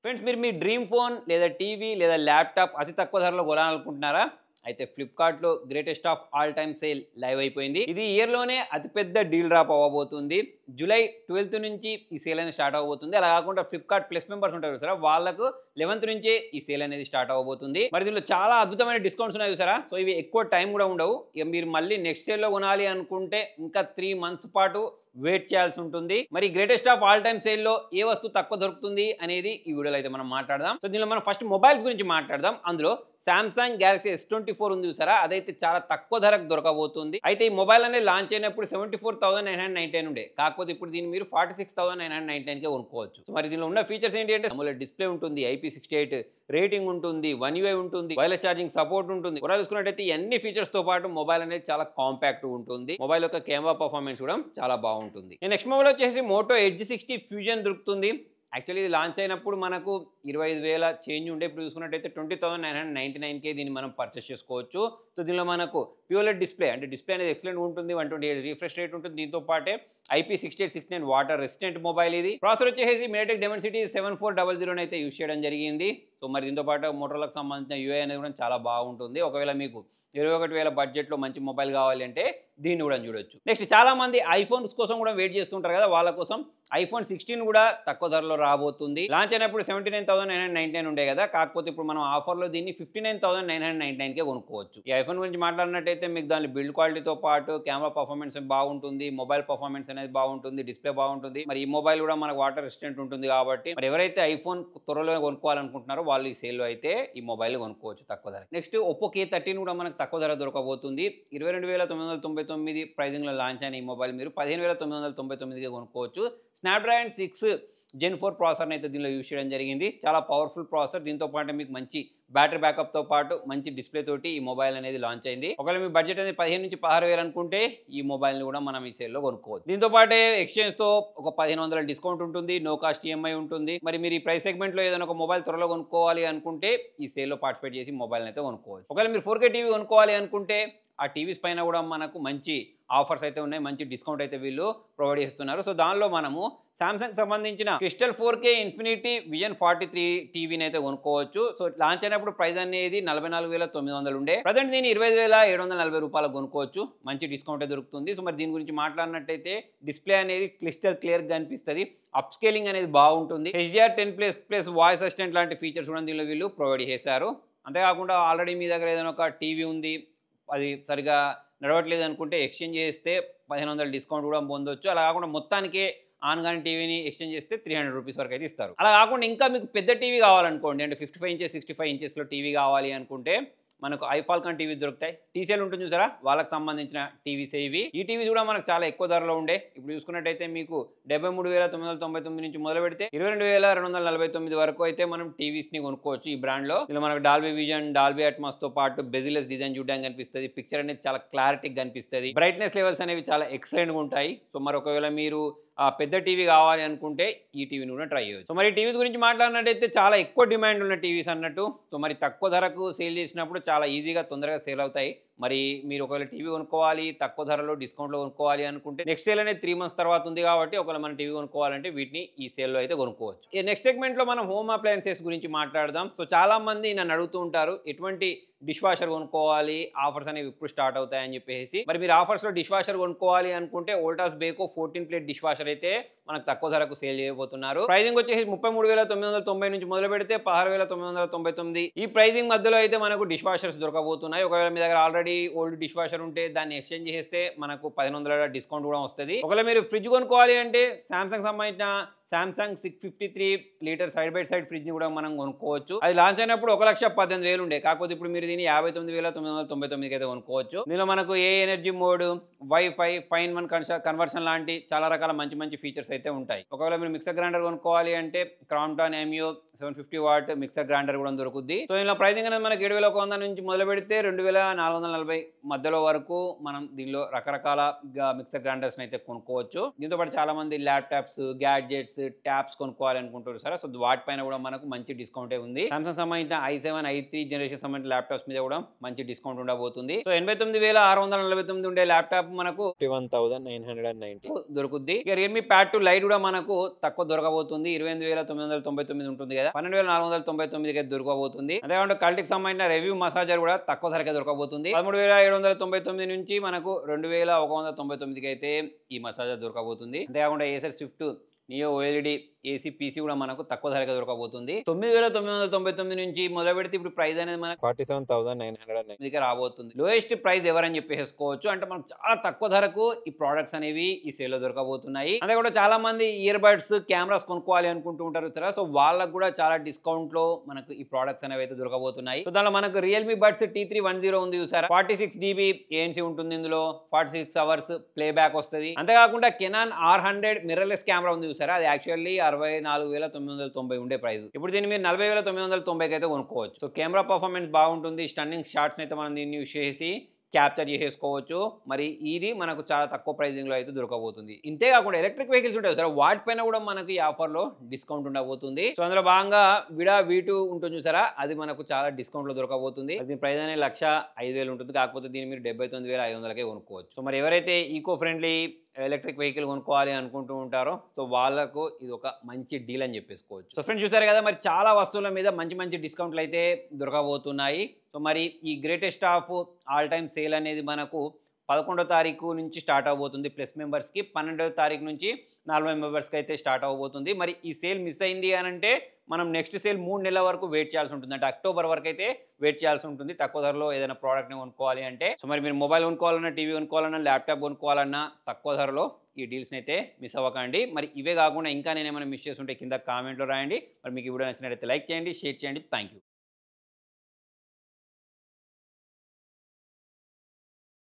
Friends మీరు మీ dream phone లేదా TV లేదా ల్యాప్టాప్ అతి తక్కువ ధరలో కొనాలనుకుంటున్నారా? అయితే ఫ్లిప్‌కార్ట్‌లో greatest of all time sale live అయిపోయింది. ఇది ఇయర్‌లోనే అతిపెద్ద డీల్ డ్రాప్ అవ్వబోతుంది. జూలై 12 నుంచి ఈ సేల్ అనేది స్టార్ట్ అవ్వబోతుంది. అలా కాకుండా ఫ్లిప్‌కార్ట్ ప్లస్ మెంబర్స్ ఉంటారు చూసారా? వాళ్ళకు 11 నుంచే ఈ సేల్ అనేది స్టార్ట్ అవ్వబోతుంది. మరి దీనిలో చాలా అద్భుతమైన డిస్కౌంట్స్ ఉన్నాయి చూసారా? సో ఇవి ఎక్కువ టైం కూడా ఉండవు. ఇక మీరు మళ్ళీ నెక్స్ట్ సేల్‌లో కొనాలి అనుకుంటే ఇంకా 3 మంత్స్ పాటు వెయిట్ చేయాల్సి ఉంటుంది. మరి గ్రేటెస్ట్ ఆఫ్ ఆల్ టైమ్ సేల్లో ఏ వస్తువు తక్కువ దొరుకుతుంది అనేది ఈ వీడియోలో అయితే మనం మాట్లాడదాం. సో దీనిలో మనం ఫస్ట్ మొబైల్స్ గురించి మాట్లాడదాం. అందులో సామ్సంగ్ గెలాక్సీ S24 ఉంది చూసారా? అదైతే చాలా తక్కువ ధరకు దొరకబోతుంది. అయితే ఈ మొబైల్ అనేది లాంచ్ అయినప్పుడు 74,999 ఉండే. కాకపోతే ఇప్పుడు దీన్ని మీరు 46,999కే కొనుక్కోవచ్చు. సో మరి దీనిలో ఉన్న ఫీచర్స్ ఏంటి అంటే AMOLED డిస్ప్లే ఉంటుంది, IP68 రేటింగ్ ఉంటుంది, 1 UI ఉంటుంది, వైర్లెస్ ఛార్జింగ్ సపోర్ట్ ఉంటుంది. కూడా చూసుకున్నట్టయితే ఈ అన్ని ఫీచర్స్ తో పాటు మొబైల్ అనేది చాలా కాంపాక్ట్ ఉంటుంది. మొబైల్ యొక్క కెమెరా పర్ఫార్మెన్స్ కూడా చాలా బాగుంటుంది. నెక్స్ట్ మొబైల్ వచ్చేసి మోటో ఎడ్జ్ 60 ఫ్యూజన్ దొరుకుతుంది. యాక్చువల్లీ ఇది లాంచ్ అయినప్పుడు మనకు 25,000 చేంజ్ ఉండే. ఇప్పుడు చూసుకున్నట్టయితే 20,999కే దీన్ని మనం పర్చేస్ చేసుకోవచ్చు. సో దీనిలో మనకు ప్యూర్లెడ్ డిస్ప్లే అంటే డిస్ప్లే అనేది ఎక్సలెంట్ ఉంటుంది, 128 రిఫ్రెష్ రేట్ ఉంటుంది. దీంతో పాటే IP6869 వాటర్ రెసిస్టెంట్ మొబైల్ ఇది. ప్రాసెసర్ వచ్చేసి MediaTek Dimensity 7400 అయితే యూస్ చేయడం జరిగింది. సో మరి దీంతో పాటు మోటరోలాకి సంబంధించిన UI అనేది కూడా చాలా బాగుంటుంది. ఒకవేళ మీకు 21,000 బడ్జెట్లో మంచి మొబైల్ కావాలి అంటే దీన్ని కూడా చూడొచ్చు. నెక్స్ట్ చాలా మంది ఐఫోన్స్ కోసం కూడా వెయిట్ చేస్తుంటారు కదా, వాళ్ళ కోసం iPhone 16 కూడా తక్కువ ధరలో రాబోతుంది. లాంచ్ అయినప్పుడు 79,999 ఉండే కదా, కాకపోతే ఇప్పుడు మనం ఆఫర్లో దీన్ని 59,999కే కొనుక్కోవచ్చు. ఈ ఐఫోన్ గురించి మాట్లాడినట్టయితే మీకు దాని బిల్డ్ క్వాలిటీతో పాటు కెమెరా పర్ఫార్మెన్స్ బాగుంటుంది, మొబైల్ పర్ఫార్మెన్స్ అనేది బాగుంటుంది, డిస్ప్లే బాగుంటుంది. మరి ఈ మొబైల్ కూడా మనకు వాటర్ రెసిస్టెంట్ ఉంటుంది కాబట్టి మరి ఎవరైతే ఐఫోన్ త్వరలో కొనుక్కోవాలనుకుంటున్నారో వాళ్ళు ఈ సేల్లో అయితే ఈ మొబైల్ కొనుక్కోవచ్చు తక్కువ ధర. నెక్స్ట్ ఒప్పో K13 కూడా మనకు తక్కువ ధర దొరకబోతుంది. 22,999 ప్రైజింగ్లో లాంచ్ అయిన ఈ మొబైల్ మీరు 15,999కే కొనుక్కోవచ్చు. స్నాప్డ్రాగన్ 6 Gen 4 ప్రాసెసర్ని అయితే దీనిలో యూజ్ చేయడం జరిగింది. చాలా పవర్ఫుల్ ప్రాసెసర్. దీంతో పాటు మీకు మంచి బ్యాటరీ బ్యాకప్తో పాటు మంచి డిస్ప్లే తోటి ఈ మొబైల్ అనేది లాంచ్ అయింది. ఒకవేళ మీ బడ్జెట్ అనేది 15 నుంచి 16,000 అనుకుంటే ఈ మొబైల్ని కూడా మనం ఈ సేల్లో కొనుక్కోవచ్చు. దీంతో పాటే ఎక్స్చేంజ్తో ఒక 1,500 డిస్కౌంట్ ఉంటుంది, నో కాస్ట్ EMI ఉంటుంది. మరి మీరు ఈ ప్రైస్ సెగ్మెంట్లో ఏదైనా ఒక మొబైల్ త్వరలో కొనుక్కోవాలి అనుకుంటే ఈ సేల్లో పార్టిసిపేట్ చేసి మొబైల్ని అయితే కొనుక్కోవచ్చు. ఒకవేళ మీరు 4K టీవీ కొనుక్కోవాలి అనుకుంటే ఆ టీవీస్ పైన కూడా మనకు మంచి ఆఫర్స్ అయితే ఉన్నాయి, మంచి డిస్కౌంట్ అయితే వీళ్ళు ప్రొవైడ్ చేస్తున్నారు. సో దానిలో మనము సామ్సంగ్ సంబంధించిన క్రిస్టల్ 4K ఇన్ఫినిటీ విజన్ 43 టీవీని అయితే కొనుక్కోవచ్చు. సో లాంచ్ అయినప్పుడు ప్రైస్ అనేది 44,900 ఉండే. ప్రజెంట్ దీన్ని 25,740 రూపాయలకు కొనుక్కోవచ్చు. మంచి డిస్కౌంట్ దొరుకుతుంది. సో మరి దీని గురించి మాట్లాడినట్టయితే డిస్ప్లే అనేది క్లిస్టర్ క్లియర్గా కనిపిస్తుంది, అప్ స్కేలింగ్ అనేది బాగుంటుంది, HDR10+ వాయిస్ అసిస్టెంట్ లాంటి ఫీచర్స్ కూడా దీనిలో వీళ్ళు ప్రొవైడ్ చేశారు. అంతేకాకుండా ఆల్రెడీ మీ దగ్గర ఏదైనా ఒక టీవీ ఉంది, అది సరిగా నడవట్లేదు అనుకుంటే ఎక్స్చేంజ్ చేస్తే 1,500 డిస్కౌంట్ కూడా పొందొచ్చు. అలా కాకుండా మొత్తానికే ఆన్ గాని టీవీని ఎక్స్చేంజ్ చేస్తే 300 రూపీస్ వరకు అయితే ఇస్తారు. అలా కాకుండా ఇంకా మీకు పెద్ద టీవీ కావాలనుకోండి, అంటే 55 ఇంచెస్ 65 ఇంచెస్లో టీవీ కావాలి అనుకుంటే మనకు ఐఫాల్కాన్ టీవీ దొరుకుతాయి. TCL ఉంటుంది చూసారా, వాళ్ళకి సంబంధించిన టీవీస్ ఇవి. ఈ టీవీస్ కూడా మనకు చాలా ఎక్కువ ధరలో ఉండే. ఇప్పుడు చూసుకున్నట్టయితే మీకు 73,999 నుంచి మొదలు పెడితే 22,249 వరకు అయితే మనం టీవీస్ని కొనుక్కోవచ్చు ఈ బ్రాండ్లో. ఇలా మనకు డాల్బీ విజన్, డాల్బీ అట్మాస్తో పాటు బెజిలెస్ డిజైన్ చూడడానికి కనిపిస్తుంది, పిక్చర్ అనేది చాలా క్లారిటీగా కనిపిస్తుంది, బ్రైట్నెస్ లెవెల్స్ అనేవి చాలా ఎక్సలెంట్గా ఉంటాయి. సో మరి ఒకవేళ మీరు పెద్ద టీవీ కావాలి అనుకుంటే ఈ టీవీని కూడా ట్రై చేయవచ్చు. సో మరి టీవీస్ గురించి మాట్లాడినట్టయితే చాలా ఎక్కువ డిమాండ్ ఉన్న టీవీస్ అన్నట్టు. సో మరి తక్కువ ధరకు సేల్ చేసినప్పుడు చాలా ఈజీగా తొందరగా సేల్ అవుతాయి. మరి మీరు ఒకవేళ టీవీ కొనుక్కోవాలి, తక్కువ ధరలో డిస్కౌంట్లో కొనుక్కోవాలి అనుకుంటే నెక్స్ట్ సేల్ అనేది 3 మంత్స్ తర్వాత ఉంది కాబట్టి ఒకవేళ మనం టీవీ కొనుక్కోవాలంటే వీటిని ఈ సేల్లో అయితే కొనుక్కోవచ్చు. ఈ నెక్స్ట్ సెగ్మెంట్లో మనం హోమ్ అప్లయన్సెస్ గురించి మాట్లాడదాం. సో చాలా మంది నన్ను అడుగుతూ ఉంటారు ఎటువంటి డిష్ వాషర్ కొనుక్కోవాలి, ఆఫర్స్ అనేవి ఇప్పుడు స్టార్ట్ అవుతాయని చెప్పేసి. మరి మీరు ఆఫర్స్లో డిష్ వాషర్ కొనుక్కోవాలి అనుకుంటే వోల్టాస్ బేకో 14 ప్లేట్ డిష్ వాషర్ అయితే మనకు తక్కువ ధరకు సేల్ చేయబోతున్నారు. ప్రైజింగ్ వచ్చేసి 33,990 నుంచి మొదలు పెడితే 16,999 ఈ ప్రైజింగ్ మధ్యలో అయితే మనకు డిష్ వాషర్స్ దొరకబోతున్నాయి. ఒకవేళ మీ దగ్గర ఆల్రెడీ ఓల్డ్ డిష్ వాషర్ ఉంటే దాన్ని ఎక్స్చేంజ్ చేస్తే మనకు 1,500 డిస్కౌంట్ కూడా వస్తుంది. ఒకవేళ మీరు ఫ్రిడ్జ్ కొనుక్కోవాలి అంటే సామ్సంగ్ సంబంధించిన Samsung 653 litre side by side ఫ్రిడ్జ్ని కూడా మనం కొనుక్కోవచ్చు. అది లాంచ్ అయినప్పుడు 1,18,000 ఉండే, కాకపోతే ఇప్పుడు మీరు దీన్ని 59,999 అయితే కొనుక్కోవచ్చు. దీనిలో మనకు ఏ ఎనర్జీ మోడ్, వైఫై, ఫైన్ 1 కన్వర్షన్ లాంటి చాలా రకాల మంచి మంచి ఫీచర్స్ అయితే ఉంటాయి. ఒకవేళ మీరు మిక్సర్ గ్రైండర్ కొనుక్కోవాలి అంటే Crompton MU 750 what mixer grinder కూడా దొరుకుద్ది. సో ఇలా ప్రైజింగ్ అనేది మనకి 7,100 నుంచి మొదలు పెడితే 2,440 మధ్యలో వరకు మనం దీనిలో రకరకాల మిక్సర్ గ్రైండర్స్ అయితే కొనుక్కోవచ్చు. దీంతో పాటు చాలా మంది ల్యాప్టాప్స్, గ్యాడ్జెట్స్, ట్యాబ్స్ కొనుక్కోవాలి అనుకుంటారు సరే. సో వాటిపైన కూడా మనకు మంచి డిస్కౌంట్ ఉంది. సామ్సంగ్ సంబంధించిన i7, i3 జనరేషన్ సంబంధించిన ల్యాప్టాప్స్ మీద కూడా మంచి డిస్కౌంట్ ఉండబోతుంది. సో 89,649 ఉండే ల్యాప్టాప్ మనకు 51,990 దొరుకుద్ది. ఇక రియల్మీ ప్యాడ్ 2 లైట్ కూడా మనకు తక్కువ దొరకబోతుంది. 28,999 ఉంటుంది కదా, కదా 12,499కి దొరకబోతుంది. అంతేకాకుండా కల్టికి సంబంధించిన రివ్యూ మసాజర్ కూడా తక్కువ ధరకే దొరకబోతుంది. 13,799 నుంచి మనకు 2,199కి అయితే ఈ మసాజర్ దొరకబోతుంది. అంతేకాకుండా Acer Swift neo OLED AC PC కూడా మనకు తక్కువ ధరగా దొరకబోతుంది. 9,999 నుంచి మొదలు పెడితే ఇప్పుడు ప్రైస్ అనేది మనకు 47,900 రాబోతుంది. లోయెస్ట్ ప్రైస్ ఎవరని చెప్పేసుకోవచ్చు. అంటే మనకు చాలా తక్కువ ధరకు ఈ ప్రోడక్ట్స్ అనేవి ఈ సేల్ లో దొరకబోతున్నాయి. అదే కూడా చాలా మంది ఇయర్ బడ్స్ కెమెరాస్ కొనుక్కోవాలి అనుకుంటూ ఉంటారు కదా, సో వాళ్ళకు కూడా చాలా డిస్కౌంట్ లో మనకు ఈ ప్రోడక్ట్స్ అనేవి అయితే దొరకబోతున్నాయి. సో దానిలో మనకు రియల్మీ బడ్స్ T310 ఉంది చూసారా, 46 GB ANC ఉంటుంది. ఇందులో 46 hours ప్లే బ్యాక్ వస్తుంది. అంతేకాకుండా కెనాన్ R100 మిర్రర్లెస్ కెమెరా ఉంది చూసారా, అది యాక్చువల్లీ 64,990 ఉండే ప్రైస్. ఇప్పుడు దీన్ని మీరు 40,990కి అయితే కొనుక్కోవచ్చు. సో కెమెరా పర్ఫార్మెన్స్ బాగుంటుంది. స్టన్నింగ్ షాట్స్ అయితే మనం దీన్ని యూస్ చేసి క్యాప్చర్ చేసేసుకోవచ్చు. మరి ఇది మనకు చాలా తక్కువ ప్రైజింగ్ లో అయితే దొరకబోతుంది. ఇంతే కాకుండా ఎలక్ట్రిక్ వెహికల్స్ ఉంటాయి సార్, వాటిపైన కూడా మనకి ఈ ఆఫర్ లో డిస్కౌంట్ ఉండబోతుంది. సో అందులో భాగంగా విడా V2 ఉంటుంది చూసారా, అది మనకు చాలా డిస్కౌంట్ లో దొరకబోతుంది. దీని ప్రైస్ అనేది 1,05,000 ఉంటుంది. కాకపోతే దీన్ని మీరు 79,500కే కొనుక్కోవచ్చు. సో మరి ఎవరైతే ఈకో ఫ్రెండ్లీ ఎలక్ట్రిక్ వెహికల్ కొనుక్కోవాలి అనుకుంటూ ఉంటారో సో వాళ్ళకు ఇది ఒక మంచి డీల్ అని చెప్పేసుకోవచ్చు. సో ఫ్రెండ్స్ చూసారు కదా, మరి చాలా వస్తువుల మీద మంచి మంచి డిస్కౌంట్లు అయితే దొరకబోతున్నాయి. సో మరి ఈ greatest of all time sale అనేది మనకు 11వ తారీఖు నుంచి స్టార్ట్ అవబోతుంది ప్లస్ మెంబర్స్కి, 12వ తారీఖు నుంచి నార్మల్ మెంబర్స్కి అయితే స్టార్ట్ అవబోతుంది. మరి ఈ సేల్ మిస్ అయింది అని అంటే మనం నెక్స్ట్ సేల్ 3 నెలల వరకు వెయిట్ చేయాల్సి ఉంటుంది. అంటే అక్టోబర్ వరకు అయితే వెయిట్ చేయాల్సి ఉంటుంది తక్కువ ధరలో ఏదైనా ప్రోడక్ట్ని కొనుక్కోవాలి అంటే. సో మరి మీరు మొబైల్ కొనుక్కోవాలన్నా, టీవీ కొనుక్కోవాలన్నా, ల్యాప్టాప్ కొనుక్కోవాలన్నా తక్కువ ధరలో ఈ డీల్స్ని అయితే మిస్ అవ్వకండి. మరి ఇవే కాకుండా ఇంకా నేను ఏమైనా మిస్ చేస్తుంటే కింద కామెంట్లో రాయండి. మరి మీకు ఈ వీడియో నచ్చినట్లయితే లైక్ చేయండి, షేర్ చేయండి. Thank you.